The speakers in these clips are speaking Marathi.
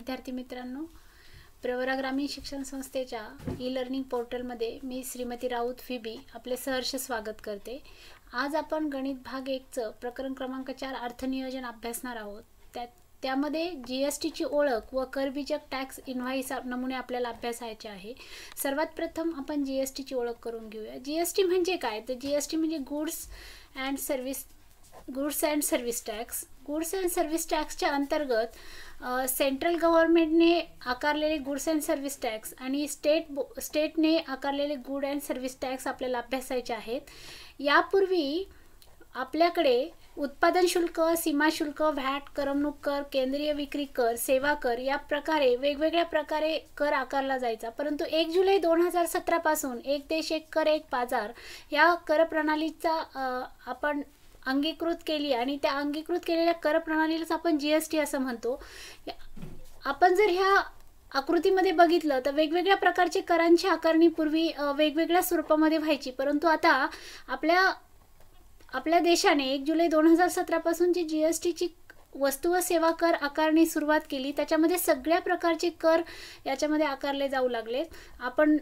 विद्यार्थी मित्रांनो, प्रवरा ग्रामीण शिक्षण संस्थेच्या ई-लर्निंग पोर्टलमध्ये मी श्रीमती राऊत फिबी आपले सहर्ष स्वागत करते। आज आपण गणित भाग 1चं प्रकरण क्रमांक 4 अर्थनियोजन अभ्यासणार आहोत। त्यामध्ये जीएसटीची ओळख व करबीजक टॅक्स इनव्हॉइस नमुने आपल्याला अभ्यासायचे आहे। सर्वात प्रथम आपण जीएसटीची ओळख करून घेऊया। जीएसटी म्हणजे काय? तर जीएसटी म्हणजे goods and service tax. Goods and service टॅक्सच्या अंतर्गत सेंट्रल गव्हर्नमेंटने आकारलेले गुड्स अँड सर्व्हिस टॅक्स आणि स्टेटने आकारलेले गुड अँड सर्व्हिस टॅक्स आपल्याला अभ्यासायचे आहेत। यापूर्वी आपल्याकडे उत्पादन शुल्क, सीमा शुल्क, व्हॅट, करमणूक कर, केंद्रीय विक्री कर, सेवा कर या प्रकारे वेगवेगळ्या प्रकारे कर आकारला जायचा। परंतु 1 जुलै 2017 पासून एक देश एक कर एक बाजार या कर प्रणालीचा आपण अंगीकृत केली आणि त्या अंगीकृत केलेल्या कर प्रणालीलाच आपण जीएसटी असं म्हणतो। आपण जर ह्या आकृतीमध्ये बघितलं तर वेगवेगळ्या प्रकारचे करांची आकारणी पूर्वी वेगवेगळ्या स्वरूपामध्ये व्हायची, परंतु आता आपल्या देशाने 1 जुलै 2017 पासून जी जीएसटीची वस्तू व सेवा कर आकारणी सुरुवात केली, त्याच्यामध्ये सगळ्या प्रकारचे कर याच्यामध्ये आकारले जाऊ लागले। आपण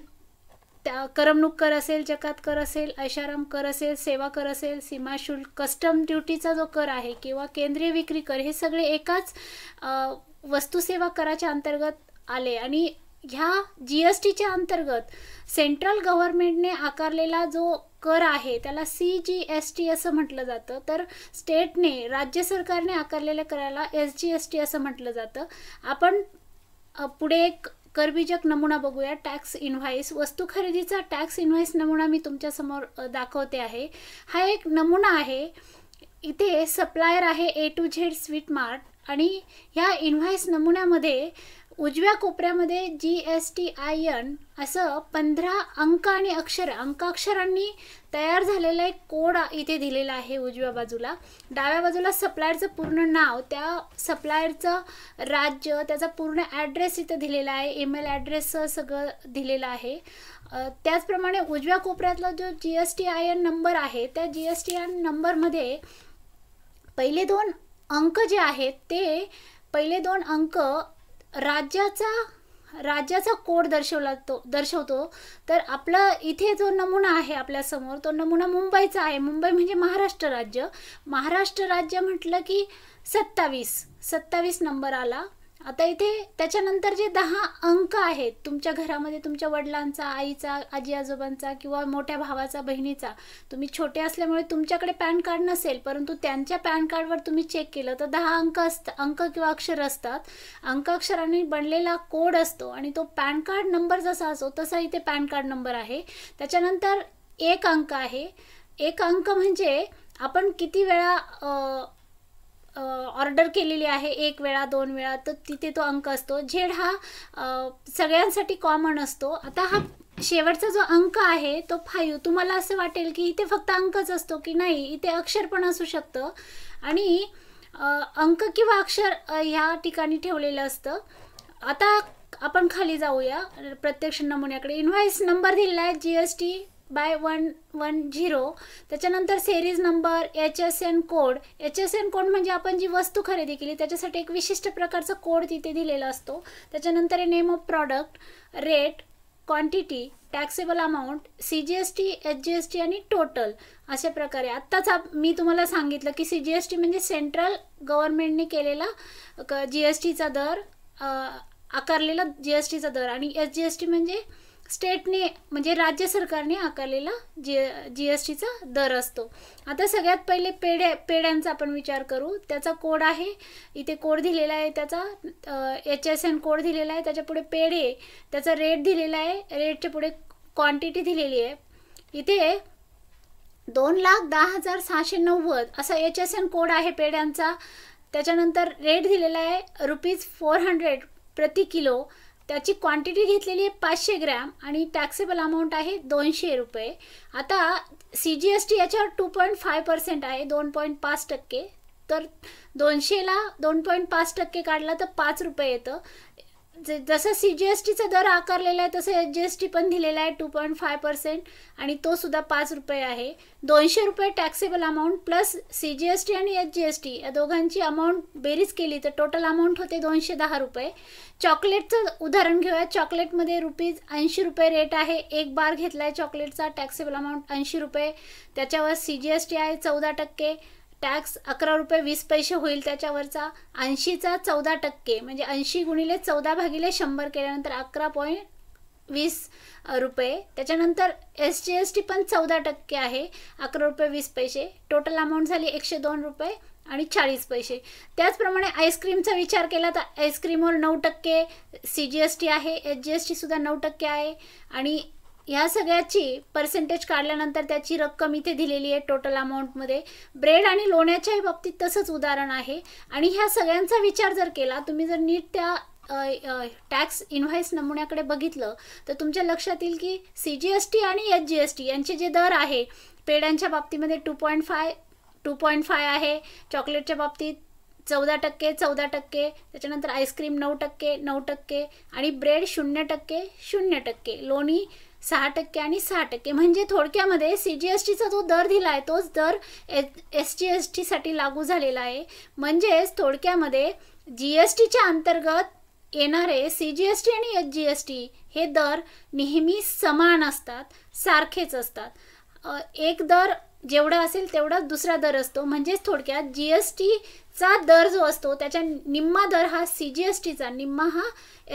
त्या करमणूक कर असेल, जकात कर असेल, ऐशाराम कर असेल, सेवा कर असेल, सीमा शुल्क, कस्टम ड्युटीचा जो कर आहे किंवा केंद्रीय विक्री कर, हे सगळे एकाच वस्तू सेवा कराच्या अंतर्गत आले आणि ह्या जीएसटीच्या अंतर्गत सेंट्रल गव्हर्नमेंटने आकारलेला जो कर आहे त्याला सीजीएसटी असं म्हटलं जातं, तर स्टेटने राज्य सरकारने आकारलेल्या कराला एसजीएसटी असं म्हटलं जातं। आपण पुढे एक करबीजक नमुना बघूया। टॅक्स इनव्हॉइस, वस्तू खरेदीचा टॅक्स इनव्हॉइस नमुना मी तुमच्या समोर दाखवते आहे। हा एक नमुना आहे। इथे सप्लायर आहे ए टू झेड स्वीट मार्ट आणि ह्या इनव्हॉइस नमुन्यामध्ये उजव्या कोपऱ्यामध्ये GSTIN असं 15 अंक आणि अंकाक्षरांनी तयार झालेला एक कोड इथे दिलेला आहे उजव्या बाजूला। डाव्या बाजूला सप्लायरचं पूर्ण नाव, त्या सप्लायरचं राज्य, त्याचा पूर्ण ॲड्रेस इथे दिलेला आहे, ईमेल ॲड्रेस सगळं दिलेलं आहे। त्याचप्रमाणे उजव्या कोपऱ्यातला जो GSTIN नंबर आहे त्या GSTIN नंबरमध्ये पहिले 2 अंक जे आहेत ते पहिले 2 अंक राज्याचा कोड दर्शवतो। तर आपला इथे जो नमुना आहे आपल्या समोर तो नमुना मुंबईचा आहे। मुंबई म्हणजे महाराष्ट्र राज्य। महाराष्ट्र राज्य म्हटलं की 27 नंबर आला। आता इथे त्याच्यानंतर जे 10 अंक आहेत तुमच्या घरामध्ये तुमच्या वडिलांचा, आईचा, आजी आजोबांचा किंवा मोठ्या भावाचा, बहिणीचा, तुम्ही छोटे असल्यामुळे तुमच्याकडे पॅन कार्ड नसेल, परंतु त्यांच्या पॅन कार्डवर तुम्ही चेक केलं तर 10 अंक किंवा अक्षर असतात। अंकाक्षरांनी बनलेला कोड असतो आणि तो पॅन कार्ड नंबर जसा असतो तसा इथे पॅन कार्ड नंबर आहे। त्याच्यानंतर 1 अंक आहे। 1 अंक म्हणजे आपण किती वेळा ऑर्डर केलेली आहे, 1 वेळा 2 वेळा, तर तिथे तो अंक असतो। झेड हा सगळ्यांसाठी कॉमन असतो। आता हा शेवटचा जो अंक आहे तो 5। तुम्हाला असं वाटेल की इथे फक्त अंकच असतो की नाही, इथे अक्षर पण असू शकतं आणि अंक किंवा अक्षर ह्या ठिकाणी ठेवलेलं असतं। आता आपण खाली जाऊया प्रत्यक्ष नमुन्याकडे। इनव्हॉइस नंबर दिलेला आहे GST/110। त्याच्यानंतर सेरीज नंबर, HSN कोड म्हणजे आपण जी वस्तू खरेदी केली त्याच्यासाठी एक विशिष्ट प्रकारचा कोड तिथे दिलेला असतो। त्याच्यानंतर name of product, rate, quantity, taxable amount, CGST, SGST आणि टोटल अशा प्रकारे। आत्ताच मी तुम्हाला सांगितलं की CGST म्हणजे सेंट्रल गव्हर्नमेंटने केलेला GSTचा दर, आकारलेला GSTचा दर, आणि SGST म्हणजे स्टेटने म्हणजे राज्य सरकारने आकारलेला GSTचा दर असतो। आता सगळ्यात पहिले पेड्यांचा आपण विचार करू। त्याचा कोड आहे, इथे कोड दिलेला आहे, त्याचा HSN कोड दिलेला आहे, त्याच्या पुढे पेढे, त्याचा रेट दिलेला आहे, रेटच्या पुढे क्वांटिटी दिलेली आहे। इथे 2,10,690 असा HSN कोड आहे पेड्यांचा। त्याच्यानंतर रेट दिलेला आहे ₹400 प्रति किलो। त्याची क्वांटिटी घेतलेली आहे 500 ग्रॅम आणि टॅक्सेबल अमाऊंट आहे ₹200। आता CGST याच्यावर 2.5% आहे, 2.5%। तर 200ला 2.5% काढला तर ₹5 येतं। जसं CGSTचा दर आकारलेला आहे तसं HGST पण दिलेला आहे 2.5% आणि तो सुद्धा 5 रुपये आहे. 200 रुपये टॅक्सेबल अमाऊंट प्लस CGST आणि HGST या दोघांची अमाऊंट बेरीज केली तर टोटल अमाऊंट होते 210 रुपये. चॉकलेटचं उदाहरण घेऊया. चॉकलेटमध्ये ₹80 रेट आहे. एक बार घेतला आहे चॉकलेटचा, टॅक्सेबल अमाऊंट 80 रुपये. त्याच्यावर CGST आहे 14%, टॅक्स 11 रुपये 20 पैसे होईल त्याच्यावरचा. 80चा 14% म्हणजे 80 गुणिले 14/100 केल्यानंतर 11.20 रुपये. त्याच्यानंतर SGST पण 14% आहे, 11 रुपये 20 पैसे. टोटल अमाऊंट झाली 102 रुपये आणि 40 पैसे. त्याचप्रमाणे आईस्क्रीमचा विचार केला तर आईस्क्रीमवर 9% CGST आहे, HGST सुद्धा 9% आहे आणि ह्या सगळ्याची पर्सेंटेज काढल्यानंतर त्याची रक्कम इथे दिलेली आहे टोटल अमाऊंटमध्ये. ब्रेड आणि लोण्याच्याही बाबतीत तसंच उदाहरण आहे. आणि ह्या सगळ्यांचा विचार जर केला, तुम्ही जर नीट त्या टॅक्स इनव्हॉइस नमुन्याकडे बघितलं तर तुमच्या लक्षात येईल की CGST आणि HGST यांचे जे दर आहे, पेड्यांच्या बाबतीमध्ये 2.5 आहे, चॉकलेटच्या बाबतीत 14%, त्याच्यानंतर आईस्क्रीम 9% आणि ब्रेड 0%, लोणी 6% आणि 6%. म्हणजे थोडक्यामध्ये CGSTचा जो दर दिला आहे तोच दर SGSTसाठी लागू झालेला आहे. म्हणजेच थोडक्यामध्ये GSTच्या अंतर्गत येणारे CGST आणि HGST हे दर नेहमी समान असतात, सारखेच असतात. एक दर जेवढा असेल तेवढा दुसरा दर असतो. म्हणजेच थोडक्यात GSTचा दर जो असतो त्याच्या निम्मा दर हा CGSTचा, निम्मा हा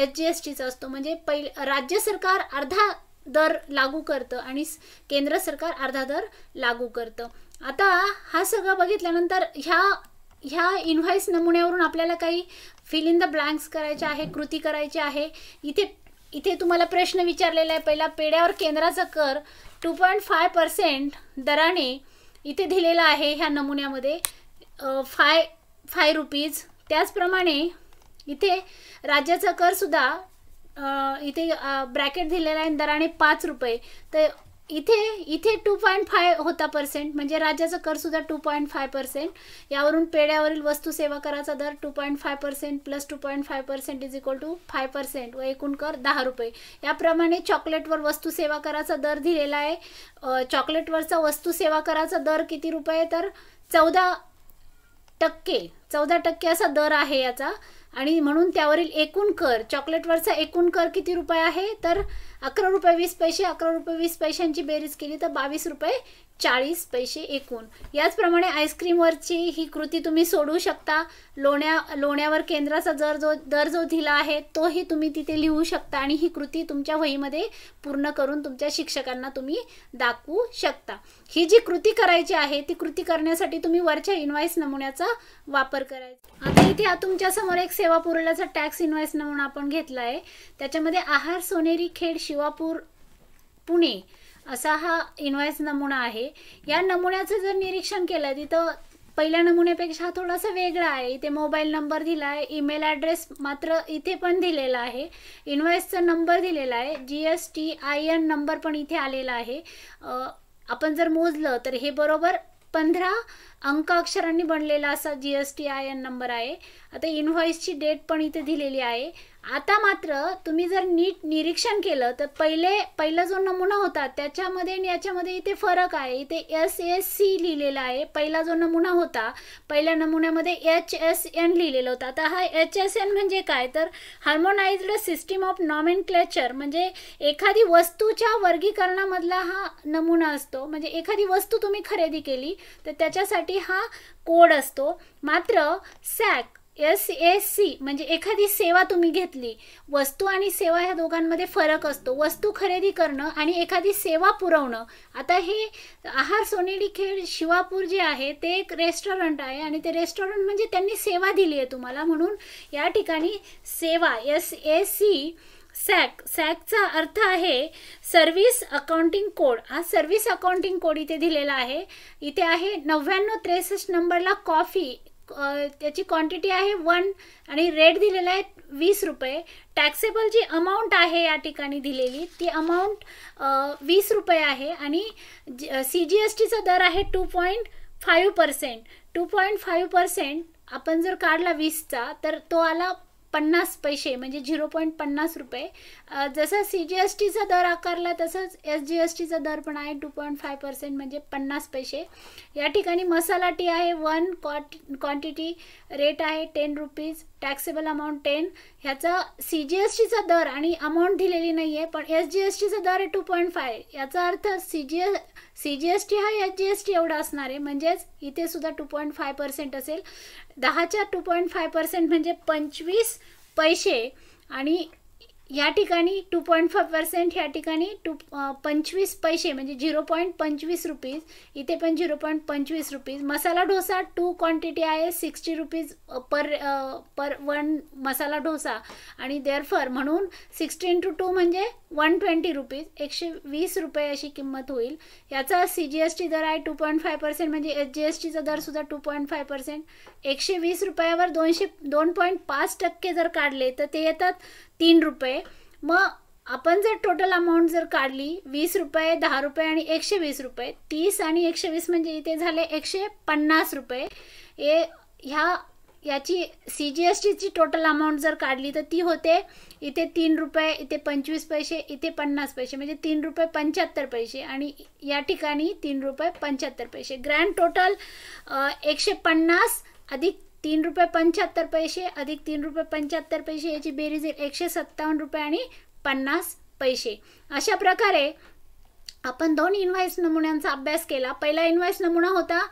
HGSTचा असतो. म्हणजे राज्य सरकार अर्धा दर लागू करतं आणि केंद्र सरकार अर्धा दर लागू करतं. आता हा सगळं बघितल्यानंतर ह्या इनव्हॉइस नमुन्यावरून आपल्याला काही फिल इन द ब्लँक्स करायचे आहे, कृती करायची आहे. इथे तुम्हाला प्रश्न विचारलेला आहे. पहिला, पेड्यावर केंद्राचा कर 2.5% दराने इथे दिलेला आहे ह्या नमुन्यामध्ये, 5 रुपीज. त्याचप्रमाणे इथे राज्याचा कर सुद्धा इथे ब्रॅकेट दिलेला आहे दराने 5 रुपये. तर इथे 2.5 होता पर्सेंट, म्हणजे राज्याचा कर सुद्धा 2.5%. यावरून पेड्यावरील वस्तू सेवा कराचा दर 2.5% प्लस 2.5% इज इक्वल टू 5% व एकूण कर 10 रुपये. याप्रमाणे चॉकलेटवर वस्तू सेवा कराचा दर दिलेला आहे. चॉकलेटवरचा वस्तू सेवा कराचा दर किती रुपये तर 14% असा दर आहे याचा. आणि म्हणून त्यावरील एकूण कर, चॉकलेटवरचा एकूण कर किती रुपये आहे तर 11 रुपये 20 पैसे. 11 रुपये 20 पैशांची बेरीज केली तर 22 रुपये 40 पैसे एकूण. याचप्रमाणे आईस्क्रीमवरची ही कृती तुम्ही सोडवू शकता. लोण्यावर केंद्राचा दर जो दिला आहे तोही तुम्ही तिथे लिहू शकता आणि ही कृती तुमच्या वहीमध्ये पूर्ण करून तुमच्या शिक्षकांना तुम्ही दाखवू शकता. ही जी कृती करायची आहे ती कृती करण्यासाठी तुम्ही वरच्या इनव्हॉइस नमुन्याचा वापर करायचा. आता इथे तुमच्या समोर एक सेवा पुरवल्याचा टॅक्स इनव्हॉइस नमुना आपण घेतला आहे. त्याच्यामध्ये आहार सोनेरी खेड शिवापूर पुणे असा हा इनव्हॉइस नमुना आहे. या नमुन्याचं जर निरीक्षण केलं तिथं पहिल्या नमुन्यापेक्षा हा थोडासा वेगळा आहे. इथे मोबाईल नंबर दिला आहे, ईमेल ॲड्रेस मात्र इथे पण दिलेला आहे, इनव्हॉइसचा नंबर दिलेला आहे, GSTIN नंबर पण इथे आलेला आहे. आपण जर मोजलं तर हे बरोबर 15 अंक अक्षरांनी बनलेला असा GSTIN नंबर आहे. आता इनव्हॉइसची डेट पण इथे दिलेली आहे. आता मात्र तुम्ही जर नीट निरीक्षण केलं तर पहिला जो नमुना होता त्याच्यामध्ये आणि याच्यामध्ये इथे फरक आहे. इथे SSC लिहिलेला आहे. पहिला जो नमुना होता पहिल्या नमुन्यामध्ये HSN लिहिलेलं होतं. आता हा HSN म्हणजे काय तर हार्मोनाइज्ड सिस्टीम ऑफ नॉमेनक्लेचर, म्हणजे एखादी वस्तूच्या वर्गीकरणामधला हा नमुना असतो. म्हणजे एखादी वस्तू तुम्ही खरेदी केली तर त्याच्यासाठी हा कोड असतो. मात्र SAC म्हणजे एखादी सेवा तुम्ही घेतली, वस्तू आणि सेवा ह्या दोघांमध्ये फरक असतो. वस्तू खरेदी करणं आणि एखादी सेवा पुरवणं. आता हे आहार सोनेरी खेड शिवापूर जे आहे ते एक रेस्टॉरंट आहे आणि ते रेस्टॉरंट म्हणजे त्यांनी सेवा दिली आहे तुम्हाला, म्हणून या ठिकाणी सेवा सॅकचा अर्थ आहे सर्व्हिस अकाउंटिंग कोड. हा सर्व्हिस अकाउंटिंग कोड इथे दिलेला आहे. इथे आहे 9963 नंबरला कॉफी, त्याची क्वांटिटी आहे 1 आणि रेट दिलेला आहे 20 रुपये. टॅक्सेबल जी अमाऊंट आहे या ठिकाणी दिलेली ती अमाऊंट 20 रुपये आहे आणि CGSTचा दर आहे 2.5%. 2.5% आपण जर काढला 20चा तर तो आला 50 पैसे म्हणजे 0.50 रुपये. जसं CGSTचा दर आकारला तसंच SGSTचा दर पण आहे 2.5% म्हणजे 50 पैसे. या ठिकाणी मसाला टी आहे 1 क्वांटिटी, रेट आहे 10 रुपीज, टॅक्सेबल अमाऊंट 10. ह्याचा CGSTचा दर आणि अमाऊंट दिलेली नाही आहे, पण SGSTचा दर आहे 2.5. याचा अर्थ CGST हा SGST एवढा असणार आहे, म्हणजेच इथे सुद्धा 2.5% असेल. 10च्या 2.5% म्हणजे 25 पैसे आणि या ठिकाणी 2.5% ह्या ठिकाणी 25 पैसे म्हणजे 0.25 रुपीज. इथे पण 0.25 रुपीज. मसाला डोसा 2 क्वांटिटी आहे 60 रुपीज पर 1 मसाला डोसा आणि देअरफॉर म्हणून 60 × 2 म्हणजे 120 रुपीज, 120 रुपये अशी किंमत होईल. याचा CGST दर आहे 2.5% म्हणजे SGSTचा दर सुद्धा 2.5%. 120 रुपयावर 2.5% जर काढले तर ते येतात 3 रुपये. मग आपण जर टोटल अमाऊंट जर काढली 20 रुपये, 10 रुपये आणि 120 रुपये, 30 आणि 120 म्हणजे इथे झाले 150 रुपये. याची CGSTची टोटल अमाऊंट जर काढली तर ती होते इथे 3 रुपये, इथे 25 पैसे, इथे 50 पैसे म्हणजे 3 रुपये 75 पैसे आणि या ठिकाणी 3 रुपये 75 पैसे. ग्रँड टोटल 150 अधिक 3 रुपये 75 पैसे अधिक 3 रुपये 75 पैसे याची बेरीज 157 रुपये आणि 50 पैसे. अशा प्रकारे आपण 2 इनव्हॉइस नमुन्यांचा अभ्यास केला. पहिला इनव्हॉइस नमुना होता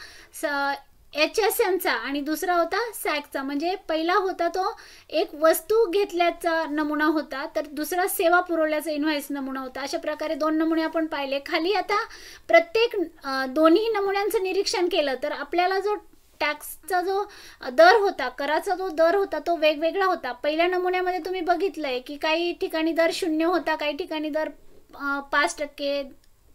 HSNचा आणि दुसरा होता सॅकचा. म्हणजे पहिला होता तो एक वस्तू घेतल्याचा नमुना होता, तर दुसरा सेवा पुरवल्याचा इनव्हॉइस नमुना होता. अशा प्रकारे 2 नमुने आपण पाहिले. खाली आता प्रत्येक दोन्ही नमुन्यांचं निरीक्षण केलं तर आपल्याला जो टॅक्सचा जो दर होता, कराचा जो दर होता तो वेगवेगळा होता. पहिल्या नमुन्यामध्ये तुम्ही बघितलंय की काही ठिकाणी दर 0 होता, काही ठिकाणी दर 5%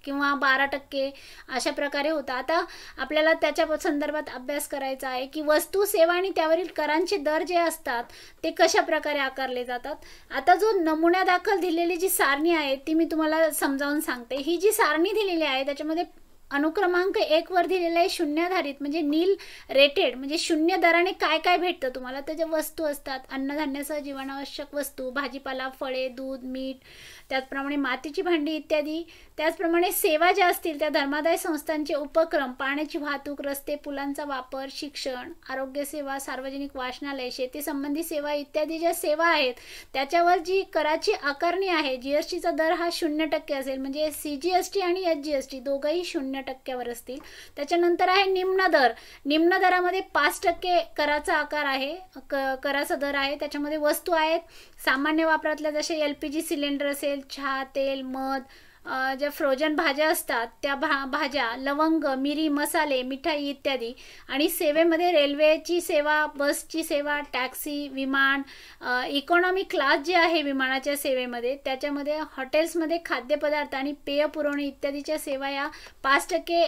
किंवा 12% अशा प्रकारे होता. आता आपल्याला त्याच्या संदर्भात अभ्यास करायचा आहे की वस्तू, सेवा आणि त्यावरील करांचे दर जे असतात ते कशा प्रकारे आकारले जातात. आता जो नमुन्या दाखल दिलेली जी सारणी आहे ती मी तुम्हाला समजावून सांगते. ही जी सारणी दिलेली आहे त्याच्यामध्ये अनुक्रमांक 1 वर दिलेला आहे शून्याधारित म्हणजे नील रेटेड, म्हणजे 0 दराने काय काय भेटतं तुम्हाला. त्याच्या वस्तू असतात अन्नधान्यासह जीवनावश्यक वस्तू, भाजीपाला, फळे, दूध, मीठ, त्याचप्रमाणे मातीची भांडी इत्यादी. त्याचप्रमाणे सेवा ज्या असतील त्या धर्मादाय संस्थांचे उपक्रम, पाण्याची वाहतूक, रस्ते, पुलांचा वापर, शिक्षण, आरोग्य सेवा, सार्वजनिक वाचनालय, शेती संबंधी सेवा इत्यादी ज्या सेवा आहेत त्याच्यावर जी कराची आकारणी आहे GSTचा दर हा 0% असेल. म्हणजे CGST आणि SGST दोघंही 0%वर असतील. त्याच्यानंतर आहे निम्न दर. निम्न दरामध्ये 5% कराचा आकार आहे, कराचा दर आहे. त्याच्यामध्ये वस्तू आहेत सामान्य वापरातल्या जसे LPG सिलेंडर असेल, चहा, तेल, मध, ज्या फ्रोजन भाज्या असतात त्या भाज्या, लवंग, मिरी, मसाले, मिठाई इत्यादी. आणि सेवेमध्ये रेल्वेची सेवा, बसची सेवा, टॅक्सी, विमान, इकॉनॉमी क्लास जे आहे विमानाच्या सेवेमध्ये, त्याच्यामध्ये हॉटेल्समध्ये खाद्यपदार्थ आणि पेय पुरवणे इत्यादीच्या सेवा या 5%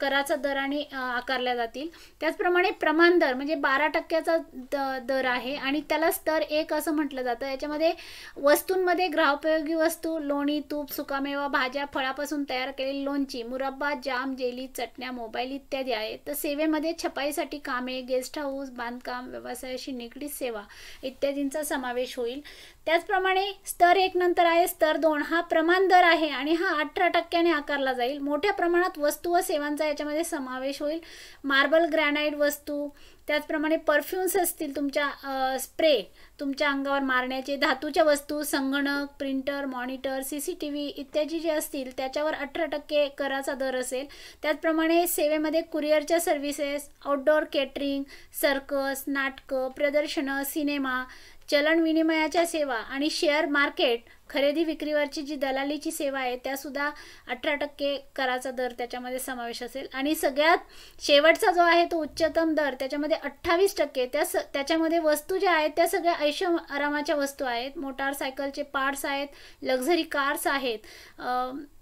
कराचा दराने आकारल्या जातील. त्याचप्रमाणे प्रमाण दर म्हणजे 12%चा दर आहे आणि त्याला स्तर 1 असं म्हटलं जातं. याच्यामध्ये वस्तूंमध्ये ग्राहकोपयोगी वस्तू, लोणी, तूप, सुकामेवा, भाज्या, फळापासून तयार केलेली लोणची, मुरब्बा, जाम, जेली, चटण्या, मोबाईल इत्यादी आहेत. तर सेवेमध्ये छपाईसाठी कामे, गेस्ट हाऊस, बांधकाम, व्यवसायाशी निगडीत सेवा इत्यादींचा समावेश होईल. त्याचप्रमाणे स्तर 1 नंतर आहे स्तर 2. हा प्रमाण दर आहे आणि हा 18%ने आकारला जाईल. मोठ्या प्रमाणात वस्तू व सेवांचा याच्यामध्ये समावेश होईल. मार्बल, ग्रॅनाइट वस्तू, त्याचप्रमाणे परफ्युम्स असतील, तुमच्या स्प्रे तुमच्या अंगावर मारण्याचे, धातूच्या वस्तू, संगणक, प्रिंटर, मॉनिटर, CCTV इत्यादी जे असतील त्याच्यावर 18% कराचा दर असेल. त्याचप्रमाणे सेवेमध्ये कुरिअरच्या सर्व्हिसेस, आउटडोअर केटरिंग, सर्कस, नाटकं, प्रदर्शनं, सिनेमा, चलन विनिमयाच्या सेवा आणि शेअर मार्केट खरेदी विक्रीवरची जी दलालीची सेवा आहे त्यासुद्धा 18% कराचा दर त्याच्यामध्ये समावेश असेल. आणि सगळ्यात शेवटचा जो आहे तो उच्चतम दर त्याच्यामध्ये 28%. त्याच्यामध्ये वस्तू ज्या आहेत त्या सगळ्या ऐशो आरामाच्या वस्तू आहेत. मोटारसायकलचे पार्ट्स आहेत, लक्झरी कार्स आहेत.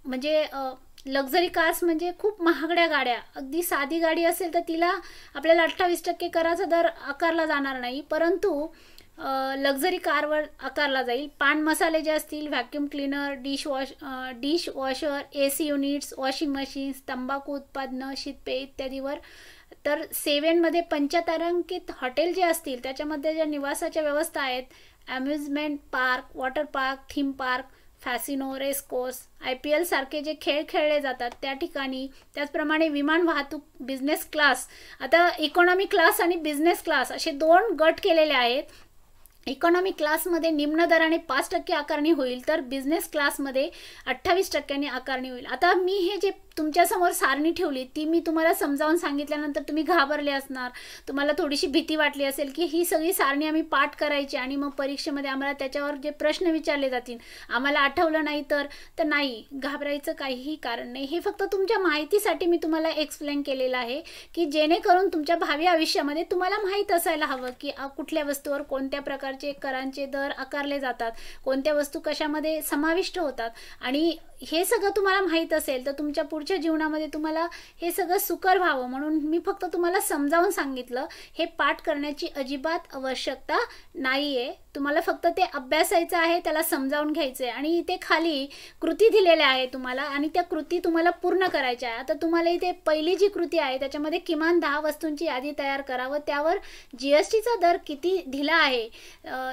म्हणजे लक्झरी कार्स म्हणजे खूप महागड्या गाड्या. अगदी साधी गाडी असेल तर तिला आपल्याला 28% कराचा दर आकारला जाणार नाही, परंतु लक्झरी कारवर आकारला जाईल. पान मसाले जे असतील, vacuum cleaner, dish washer, AC units, washing machines, तंबाखू उत्पादनं, शीतपेय इत्यादीवर. तर सेवेमध्ये 5 तारांकित हॉटेल जे असतील त्याच्यामध्ये ज्या निवासाच्या व्यवस्था आहेत, amusement park, water park, theme park, फॅसिनो, रेस कोर्स, IPL सारखे जे खेळ खेळले जातात त्या ठिकाणी, त्याचप्रमाणे विमान वाहतूक, बिझनेस क्लास. आता इकॉनॉमी क्लास आणि बिझनेस क्लास असे 2 गट केलेले आहेत. इकॉनॉमी क्लासमध्ये निम्न दराने 5% आकारणी होईल, तर बिझनेस क्लासमध्ये 28% आकारणी होईल. आता मी हे जे तुमच्यासमोर सारणी ठेवली ती मी तुम्हाला समजावून सांगितल्यानंतर तुम्ही घाबरले असणार, तुम्हाला थोडीशी भीती वाटली असेल की ही सगळी सारणी आम्ही पाठ करायची आणि मग परीक्षेमध्ये आम्हाला त्याच्यावर जे प्रश्न विचारले जातील आम्हाला आठवलं नाही तर नाही, घाबरायचं काहीही कारण नाही. हे फक्त तुमच्या माहितीसाठी मी तुम्हाला एक्सप्लेन केलेलं आहे की जेणेकरून तुमच्या भावी आयुष्यामध्ये तुम्हाला माहीत असायला हवं की कुठल्या वस्तूवर कोणत्या प्रकारचे करांचे दर आकारले जातात, कोणत्या वस्तू कशामध्ये समाविष्ट होतात. आणि हे सगळं तुम्हाला माहीत असेल तर तुमच्या पुढच्या जीवनामध्ये तुम्हाला हे सगळं सुकर व्हावं म्हणून मी फक्त तुम्हाला समजावून सांगितलं. हे पाठ करण्याची अजिबात आवश्यकता नाही आहे. तुम्हाला फक्त ते अभ्यासायचं आहे, त्याला समजावून घ्यायचं आहे. आणि इथे खाली कृती दिलेल्या आहे तुम्हाला आणि त्या कृती तुम्हाला पूर्ण करायच्या आहे. आता तुम्हाला इथे पहिली जी कृती आहे त्याच्यामध्ये किमान 10 वस्तूंची यादी तयार करा व त्यावर GSTचा दर किती दिला आहे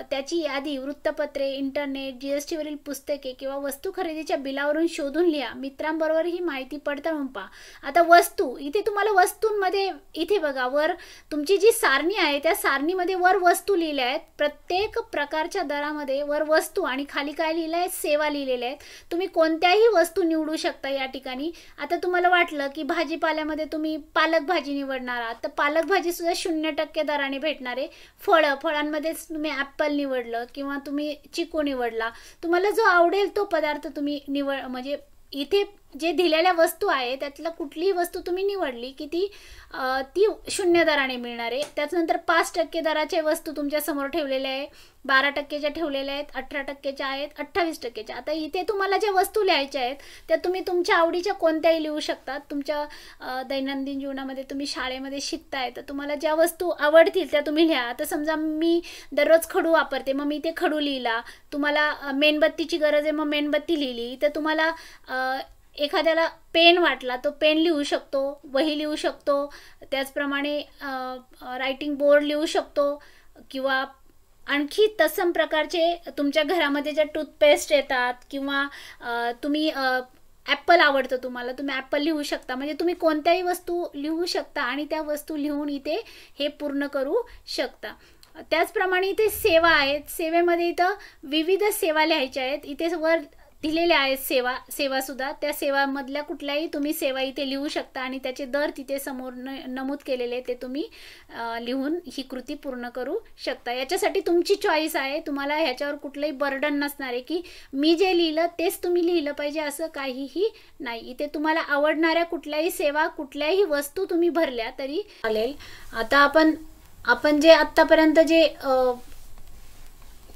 त्याची यादी वृत्तपत्रे, इंटरनेट, GSTवरील पुस्तके किंवा वस्तू खरेदीच्या बिलावरून शोधून लिहा. मित्रांबरोबर ही माहिती पडताळून पहा. आता वस्तू, इथे तुम्हाला वस्तूंमध्ये इथे बघा वर तुमची जी सारणी आहे त्या सारणीमध्ये वर वस्तू लिहिल्या आहेत. प्रत्येक प्रकारच्या दरामध्ये वर वस्तू आणि खाली काय लिहिलं आहे, सेवा लिहिलेल्या आहेत. तुम्ही कोणत्याही वस्तू निवडू शकता या ठिकाणी. आता तुम्हाला वाटलं की भाजीपाल्यामध्ये तुम्ही पालक भाजी निवडणार आहात तर पालक भाजी सुद्धा 0% दराने भेटणार आहे. फळांमध्ये तुम्ही ॲपल निवडलं किंवा तुम्ही चिकू निवडला, तुम्हाला जो आवडेल तो पदार्थ तुम्ही म्हणजे इथे जे दिलेल्या वस्तू आहे त्यातला कुठलीही वस्तू तुम्ही निवडली की ती 0 दराने मिळणार आहे. त्याच्यानंतर 5% दराच्या वस्तू तुमच्या समोर ठेवलेल्या आहे, 12%च्या ठेवलेल्या आहेत, 18%च्या आहेत, 28%च्या. आता इथे तुम्हाला ज्या वस्तू लिहायच्या आहेत त्या तुम्ही तुमच्या आवडीच्या कोणत्याही लिहू शकतात. तुमच्या दैनंदिन जीवनामध्ये तुम्ही शाळेमध्ये शिकताय तर तुम्हाला ज्या वस्तू आवडतील त्या तुम्ही लिहा. आता समजा मी दररोज खडू वापरते मग मी ते खडू लिहिला. तुम्हाला मेणबत्तीची गरज आहे मग मेणबत्ती लिहिली. तर तुम्हाला एखाद्याला पेन वाटला तो पेन लिहू शकतो, वही लिहू शकतो, त्याचप्रमाणे रायटिंग बोर्ड लिहू शकतो किंवा आणखी तत्सम प्रकारचे तुमच्या घरामध्ये ज्या टूथपेस्ट येतात किंवा तुम्ही ॲपल आवडतं तुम्हाला, तुम्ही ॲपल लिहू शकता. म्हणजे तुम्ही कोणत्याही वस्तू लिहू शकता आणि त्या वस्तू लिहून इथे हे पूर्ण करू शकता. त्याचप्रमाणे इथे सेवा आहेत. सेवेमध्ये इथं विविध सेवा लिहायच्या आहेत. इथे वर दिलेल्या आहेत सेवासुद्धा. त्या सेवामधल्या कुठल्याही तुम्ही सेवा इथे लिहू शकता आणि त्याचे दर तिथे समोर नमूद केलेले ते तुम्ही लिहून ही कृती पूर्ण करू शकता. याच्यासाठी तुमची चॉईस आहे. तुम्हाला ह्याच्यावर कुठलंही बर्डन नसणार आहे की मी जे लिहिलं तेच तुम्ही लिहिलं पाहिजे असं काहीही नाही. इथे तुम्हाला आवडणाऱ्या कुठल्याही सेवा, कुठल्याही वस्तू तुम्ही भरल्या तरी चालेल. आता आपण जे आत्तापर्यंत जे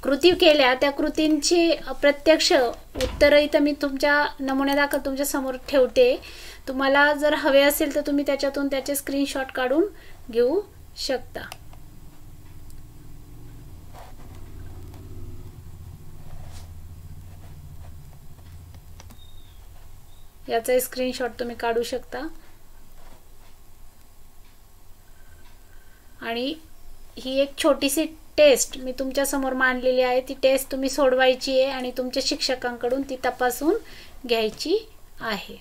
कृती केल्या त्या कृतींची प्रत्यक्ष उत्तरं इथं मी तुमच्या नमुन्यादाखल तुमच्या समोर ठेवते. तुम्हाला जर हवे असेल तर तुम्ही त्याच्यातून त्याचे स्क्रीनशॉट काढून घेऊ शकता. याचा स्क्रीनशॉट तुम्ही काढू शकता. आणि ही एक छोटीशी टेस्ट मी तुमच्या समोर मांडलेली आहे. ती टेस्ट तुम्ही सोडवायची आहे आणि तुमच्या शिक्षकांकडून ती तपासून घ्यायची आहे.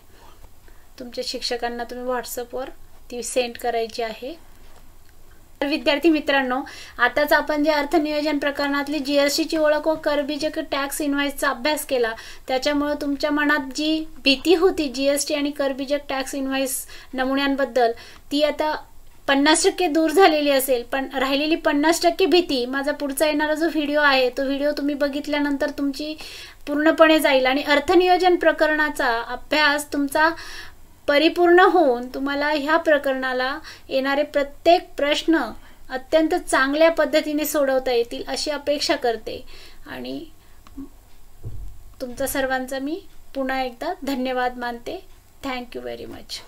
तुमच्या शिक्षकांना तुम्ही व्हॉट्सअपवर ती सेंड करायची आहे. विद्यार्थी मित्रांनो, आताच आपण जे अर्थनियोजन प्रकरणातली GSTची ओळख व करबीजक टॅक्स इनव्हॉइसचा अभ्यास केला त्याच्यामुळे तुमच्या मनात जी भीती होती GST आणि करबीजक टॅक्स इनव्हॉइस नमुन्यांबद्दल ती आता 50% दूर झालेली असेल. पण राहिलेली 50% भीती माझा पुढचा येणारा जो व्हिडिओ आहे तो व्हिडिओ तुम्ही बघितल्यानंतर तुमची पूर्णपणे जाईल आणि अर्थनियोजन प्रकरणाचा अभ्यास तुमचा परिपूर्ण होऊन तुम्हाला ह्या प्रकरणाला येणारे प्रत्येक प्रश्न अत्यंत चांगल्या पद्धतीने सोडवता येतील अशी अपेक्षा करते. आणि तुमचा सर्वांचा मी पुन्हा एकदा धन्यवाद मानते. Thank you very much.